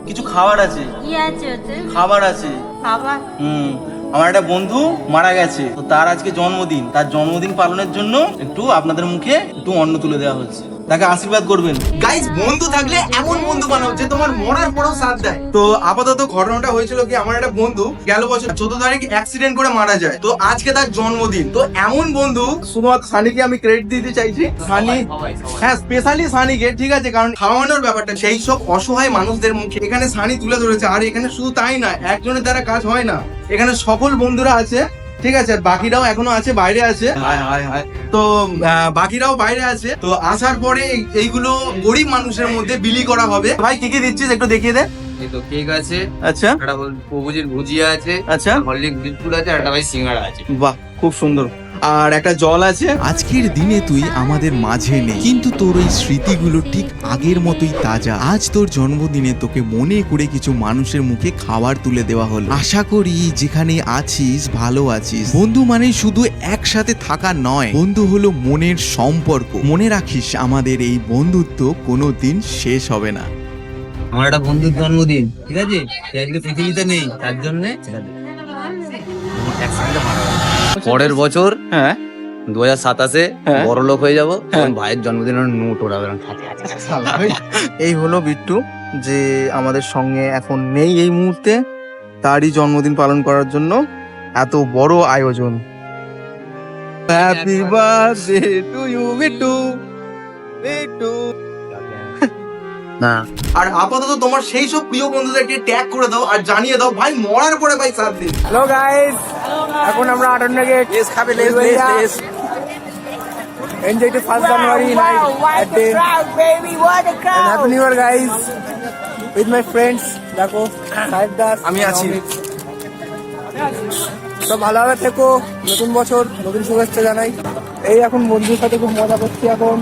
কিছু খাবার আছে। কি আছে ওতে? খাবার আছে। খাবার? আমার একটা বন্ধু মারা গেছে, তো তার আজকে জন্মদিন। তার জন্মদিন পালনের জন্য একটু আপনাদের মুখে একটু অন্ন তুলে দেওয়া হচ্ছে, তাকে আশীর্বাদ করবেন। গাইস, বন্ধু থাকলে এমন বন্ধু বানাও যে তোমার মরার পরেও সাথ দেয়। তো আপাতত ঘটনাটা হয়েছিল কি, আমার একটা বন্ধু গেল বছর 14 তারিখ অ্যাক্সিডেন্ট করে মারা যায়। তো আজকে তার জন্মদিন। তো এমন বন্ধু, শুধুমাত্র সানিকে আমি ক্রেডিট দিতে চাইছি। সানি, হ্যাঁ স্পেশালি সানিকে, ঠিক আছে, কারণ খাওয়ানোর ব্যাপারটা সেই সব অসহায় মানুষদের মুখে এখানে সানি তুলে ধরেছে। আর এখানে শুধু তাই না, একজনের দ্বারা কাজ হয় না, এখানে সকল বন্ধুরা আছে, ঠিক আছে, বাকিরাও এখনো আছে, বাইরে আছে। তো বাকিরাও বাইরে আছে। তো আসার পরে এইগুলো গরিব মানুষের মধ্যে বিলি করা হবে। ভাই কি কি দিচ্ছিস একটু দেখিয়ে দে। এই তো কেক আছে, আচ্ছা, একটা প্রভুজির ভুজিয়া আছে, আচ্ছা, হরলিক্স বিস্কুট আছে, আর একটা ভাই সিঙ্গাড়া আছে। বাহ, খুব সুন্দর। আর একটা জল আছে। আজকের দিনে তুই আমাদের মাঝে নেই, কিন্তু তোর ওই স্মৃতিগুলো ঠিক আগের মতোই তাজা। আজ তোর জন্মদিনে তোকে মনে করে কিছু মানুষের মুখে খাবার তুলে দেওয়া হলো। আশা করি যেখানে আছিস ভালো আছিস। বন্ধু মানে শুধু একসাথে থাকা নয়, বন্ধু হলো মনের সম্পর্ক। মনে রাখিস, আমাদের এই বন্ধুত্ব কোনোদিন শেষ হবে না। আমার একটা বন্ধুর জন্মদিন, ঠিক আছে, সে আজকে পৃথিবীতে নেই, তার জন্য পরের বছর হ্যাঁ 2027-এ হ্যাঁ। বড় লোক হয়ে যাবো, হ্যাঁ। ভাইয়ের জন্মদিনের নোট ওড়াবে। এই হলো বিট্টু, যে আমাদের সঙ্গে এখন নেই এই মুহূর্তে। তারই জন্মদিন পালন করার জন্য এত বড় আয়োজন। Happy birthday to you Bittu, Bittu. না, আর আপাতত তোমার সেই সব প্রিয় বন্ধুদেরকে ট্যাগ করে দাও আর জানিয়ে দাও ভাই মরার পরে ভাই সাথ দিন। হ্যালো গাইস, এখন আমরা আটন্নাকে লেস খাবে, let's enjoy to first January night at day and happy new year guys with my friends। দেখো সাহেব দাস, আমি আছি। সব ভালোভাবে থেকো, নতুন বছর নতুন শুভেচ্ছা জানাই। এই এখন বন্ধুর সাথে খুব মজা করছি এখন।